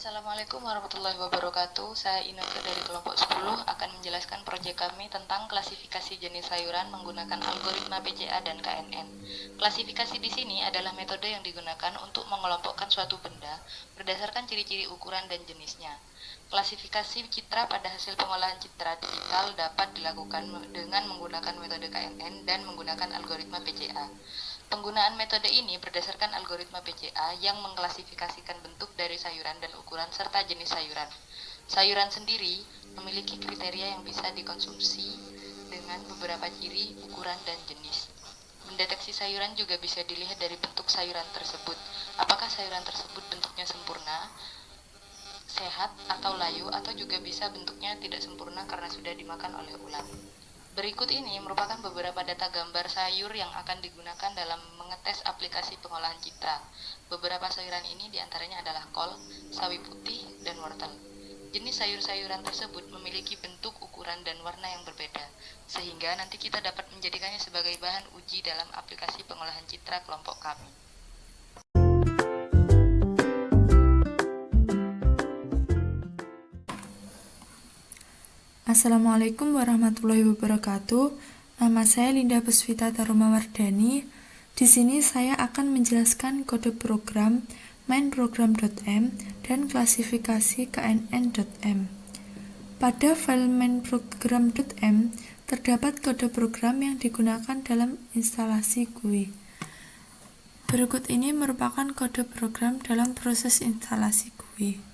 Assalamualaikum warahmatullahi wabarakatuh. Saya Ineke dari kelompok 10 akan menjelaskan proyek kami tentang klasifikasi jenis sayuran menggunakan algoritma PCA dan KNN. Klasifikasi di sini adalah metode yang digunakan untuk mengelompokkan suatu benda berdasarkan ciri-ciri ukuran dan jenisnya. Klasifikasi citra pada hasil pengolahan citra digital dapat dilakukan dengan menggunakan metode KNN dan menggunakan algoritma PCA. Penggunaan metode ini berdasarkan algoritma PCA yang mengklasifikasikan bentuk dari sayuran dan ukuran serta jenis sayuran. Sayuran sendiri memiliki kriteria yang bisa dikonsumsi dengan beberapa ciri, ukuran, dan jenis. Mendeteksi sayuran juga bisa dilihat dari bentuk sayuran tersebut. Apakah sayuran tersebut bentuknya sempurna, sehat, atau layu, atau juga bisa bentuknya tidak sempurna karena sudah dimakan oleh ulat. Berikut ini merupakan beberapa data gambar sayur yang akan digunakan dalam mengetes aplikasi pengolahan citra. Beberapa sayuran ini diantaranya adalah kol, sawi putih, dan wortel. Jenis sayur-sayuran tersebut memiliki bentuk, ukuran, dan warna yang berbeda, sehingga nanti kita dapat menjadikannya sebagai bahan uji dalam aplikasi pengolahan citra kelompok kami. Assalamualaikum warahmatullahi wabarakatuh. Nama saya Linda Puspita Tarumawardhani. Di sini saya akan menjelaskan kode program mainprogram.m dan klasifikasi knn.m. Pada file mainprogram.m terdapat kode program yang digunakan dalam instalasi GUI. Berikut ini merupakan kode program dalam proses instalasi GUI.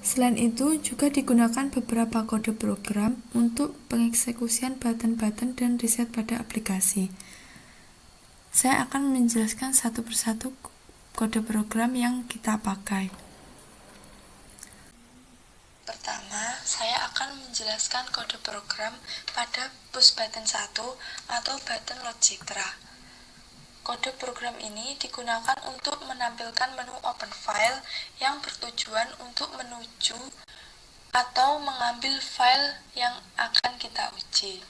Selain itu, juga digunakan beberapa kode program untuk pengeksekusian button-button dan reset pada aplikasi. Saya akan menjelaskan satu persatu kode program yang kita pakai. Pertama, saya akan menjelaskan kode program pada push button 1 atau button load citra. Kode program ini digunakan untuk menampilkan menu open file yang bertujuan untuk menuju atau mengambil file yang akan kita uji.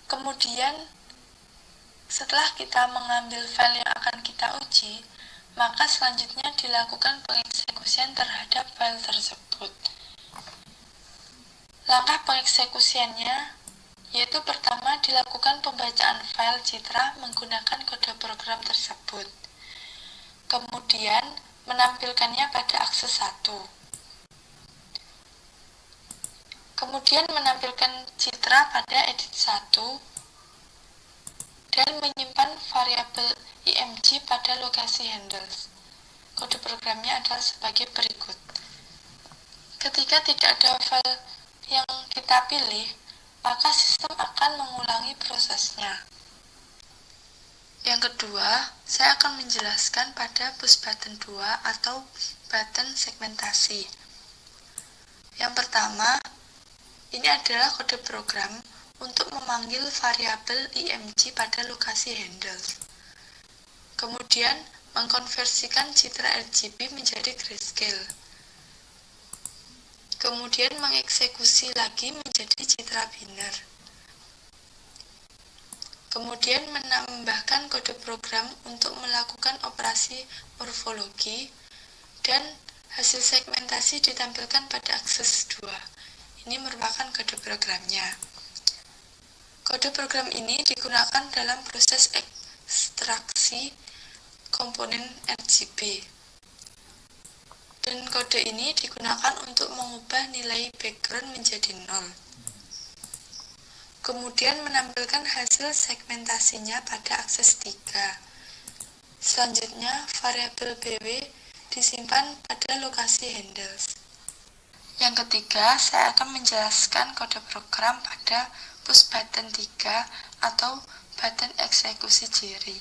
Kemudian, setelah kita mengambil file yang akan kita uji, maka selanjutnya dilakukan pengeksekusian terhadap file tersebut. Langkah pengeksekusiannya yaitu pertama dilakukan pembacaan file citra menggunakan kode program tersebut. Kemudian menampilkannya pada akses 1. Kemudian menampilkan citra pada edit 1 dan menyimpan variabel img pada lokasi handles. Kode programnya adalah sebagai berikut. Ketika tidak ada file yang kita pilih, maka sistem akan mengulangi prosesnya. Yang kedua, saya akan menjelaskan pada push button 2 atau button segmentasi. Yang pertama, ini adalah kode program untuk memanggil variabel img pada lokasi handles. Kemudian, mengkonversikan citra RGB menjadi grayscale. Kemudian mengeksekusi lagi menjadi citra biner. Kemudian menambahkan kode program untuk melakukan operasi morfologi dan hasil segmentasi ditampilkan pada akses 2. Ini merupakan kode programnya. Kode program ini digunakan dalam proses ekstraksi komponen RGB. Dan kode ini digunakan untuk mengubah nilai background menjadi 0. Kemudian menampilkan hasil segmentasinya pada akses 3. Selanjutnya, variabel BW disimpan pada lokasi handles. Yang ketiga, saya akan menjelaskan kode program pada push button 3 atau button eksekusi ciri.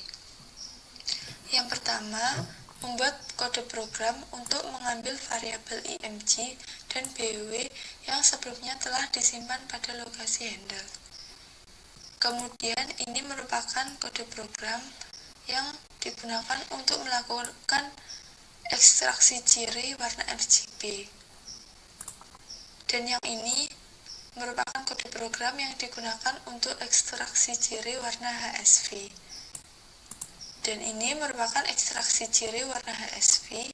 Yang pertama, membuat kode program untuk mengambil variabel img dan bw yang sebelumnya telah disimpan pada lokasi handle. Kemudian ini merupakan kode program yang digunakan untuk melakukan ekstraksi ciri warna RGB. Dan yang ini merupakan kode program yang digunakan untuk ekstraksi ciri warna HSV. Dan ini merupakan ekstraksi ciri warna HSV.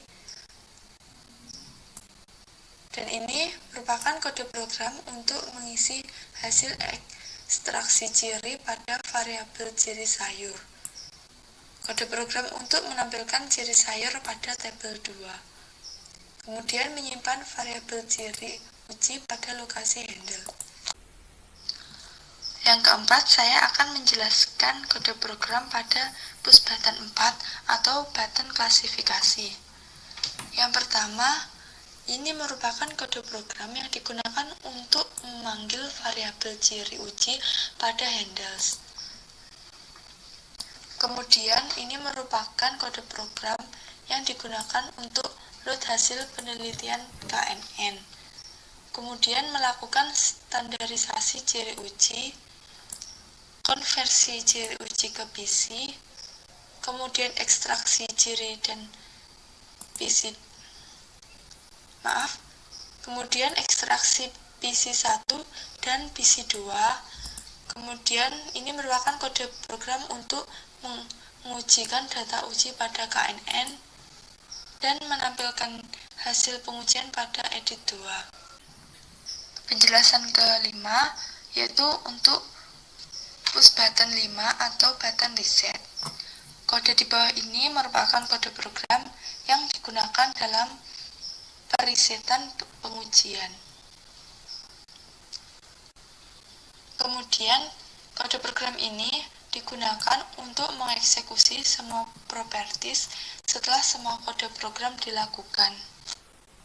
Dan ini merupakan kode program untuk mengisi hasil ekstraksi ciri pada variabel ciri sayur. Kode program untuk menampilkan ciri sayur pada tabel 2. Kemudian menyimpan variabel ciri uji pada lokasi handle. Yang keempat, saya akan menjelaskan kode program pada bus button 4 atau button klasifikasi. Yang pertama, ini merupakan kode program yang digunakan untuk memanggil variabel ciri uji pada handles. Kemudian, ini merupakan kode program yang digunakan untuk load hasil penelitian KNN. Kemudian melakukan standarisasi ciri uji, konversi ciri uji ke PC, kemudian ekstraksi ciri dan PC. Kemudian ekstraksi PC1 dan PC2. Kemudian ini merupakan kode program untuk mengujikan data uji pada KNN dan menampilkan hasil pengujian pada edit 2. Penjelasan kelima yaitu untuk push button 5 atau button reset. Kode di bawah ini merupakan kode program yang digunakan dalam perisetan pengujian. Kemudian, kode program ini digunakan untuk mengeksekusi semua properties setelah semua kode program dilakukan.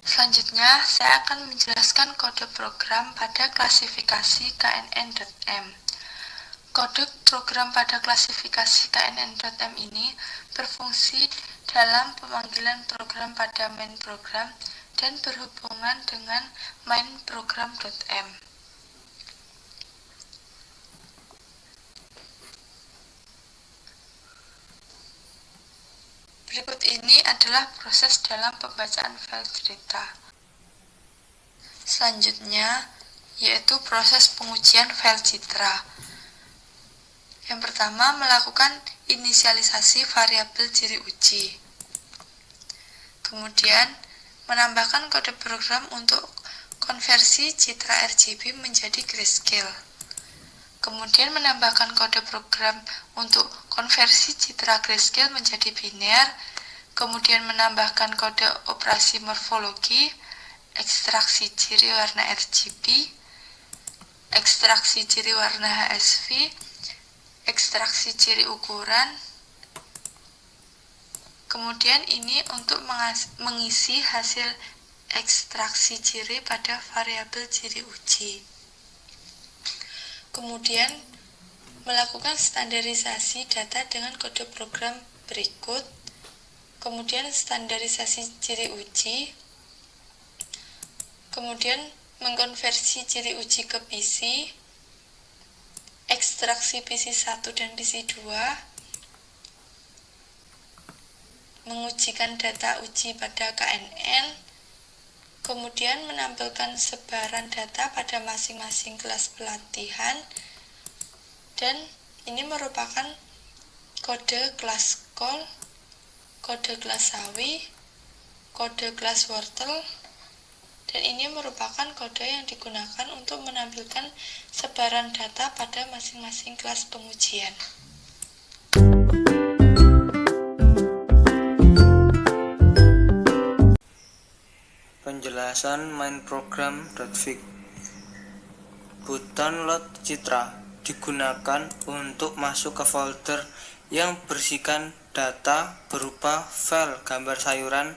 Selanjutnya, saya akan menjelaskan kode program pada klasifikasi knn.m. Kode program pada klasifikasi knn.m ini berfungsi dalam pemanggilan program pada main program dan berhubungan dengan main program.m. Berikut ini adalah proses dalam pembacaan file cerita. Selanjutnya, yaitu proses pengujian file citra. Yang pertama, melakukan inisialisasi variabel ciri uji. Kemudian, menambahkan kode program untuk konversi citra RGB menjadi grayscale. Kemudian menambahkan kode program untuk konversi citra grayscale menjadi biner. Kemudian menambahkan kode operasi morfologi, ekstraksi ciri warna RGB, ekstraksi ciri warna HSV, ekstraksi ciri ukuran. Kemudian ini untuk mengisi hasil ekstraksi ciri pada variabel ciri uji. Kemudian melakukan standarisasi data dengan kode program berikut. Kemudian standarisasi ciri uji. Kemudian mengkonversi ciri uji ke PC. Ekstraksi PC1 dan PC2. Mengujikan data uji pada KNN, kemudian menampilkan sebaran data pada masing-masing kelas pelatihan, dan ini merupakan kode kelas call, kode kelas sawi, kode kelas wortel, dan ini merupakan kode yang digunakan untuk menampilkan sebaran data pada masing-masing kelas pengujian. Penjelasan main program.fig. Button load citra digunakan untuk masuk ke folder yang berisikan data berupa file gambar sayuran,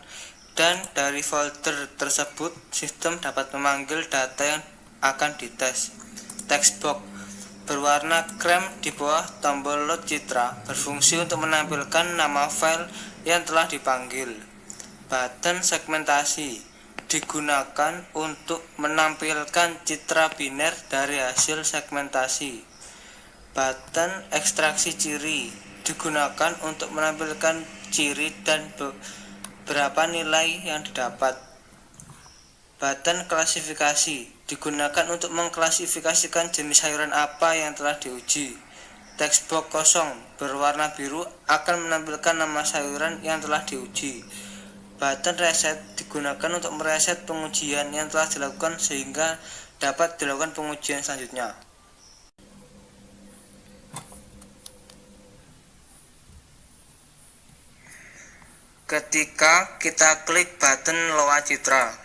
dan dari folder tersebut sistem dapat memanggil data yang akan dites. Text box berwarna krem di bawah tombol load citra berfungsi untuk menampilkan nama file yang telah dipanggil. Button segmentasi digunakan untuk menampilkan citra biner dari hasil segmentasi. Button ekstraksi ciri digunakan untuk menampilkan ciri dan beberapa nilai yang didapat. Button klasifikasi digunakan untuk mengklasifikasikan jenis sayuran apa yang telah diuji. Teks box kosong berwarna biru akan menampilkan nama sayuran yang telah diuji. Button reset digunakan untuk mereset pengujian yang telah dilakukan sehingga dapat dilakukan pengujian selanjutnya. Ketika kita klik button Loa Citra,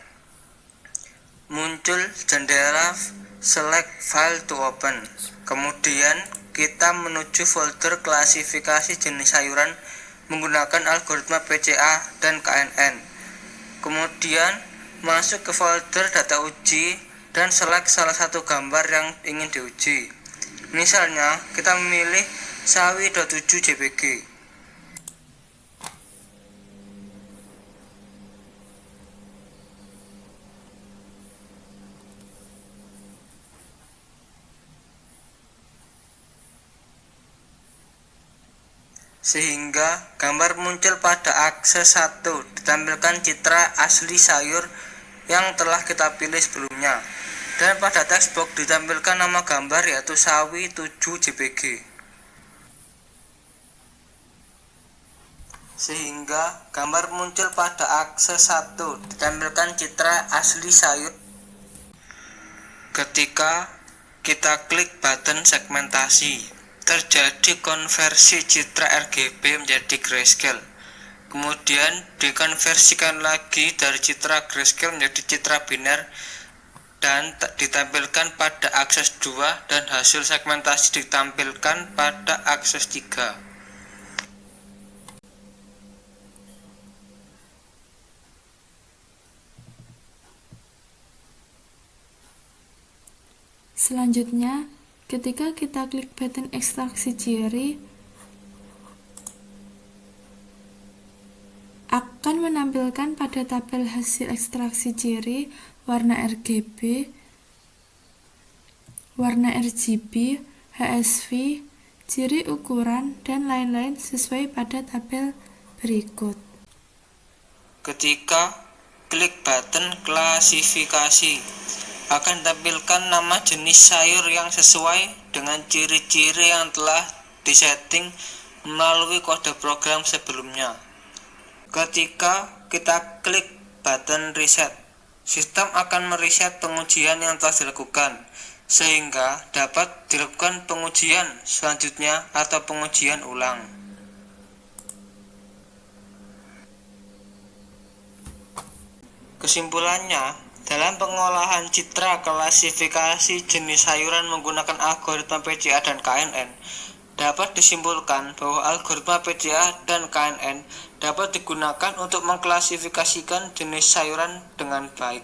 muncul jendela Select File to Open. Kemudian kita menuju folder klasifikasi jenis sayuran menggunakan algoritma PCA dan KNN. Kemudian masuk ke folder data uji dan select salah satu gambar yang ingin diuji. Misalnya kita memilih sawi.7 JPG. Sehingga gambar muncul pada akses 1 ditampilkan citra asli sayur yang telah kita pilih sebelumnya, dan pada text box ditampilkan nama gambar yaitu sawi 7 JPG. Sehingga gambar muncul pada akses 1 ditampilkan citra asli sayur. Ketika kita klik button segmentasi, terjadi konversi citra RGB menjadi grayscale. Kemudian dikonversikan lagi dari citra grayscale menjadi citra biner dan ditampilkan pada akses 2 dan hasil segmentasi ditampilkan pada akses 3. Selanjutnya, ketika kita klik button ekstraksi ciri, akan menampilkan pada tabel hasil ekstraksi ciri warna RGB, warna RGB, HSV, ciri ukuran, dan lain-lain sesuai pada tabel berikut. Ketika klik button klasifikasi, akan tampilkan nama jenis sayur yang sesuai dengan ciri-ciri yang telah disetting melalui kode program sebelumnya. Ketika kita klik button reset, sistem akan mereset pengujian yang telah dilakukan, sehingga dapat dilakukan pengujian selanjutnya atau pengujian ulang. Kesimpulannya, dalam pengolahan citra klasifikasi jenis sayuran menggunakan algoritma PCA dan KNN, dapat disimpulkan bahwa algoritma PCA dan KNN dapat digunakan untuk mengklasifikasikan jenis sayuran dengan baik.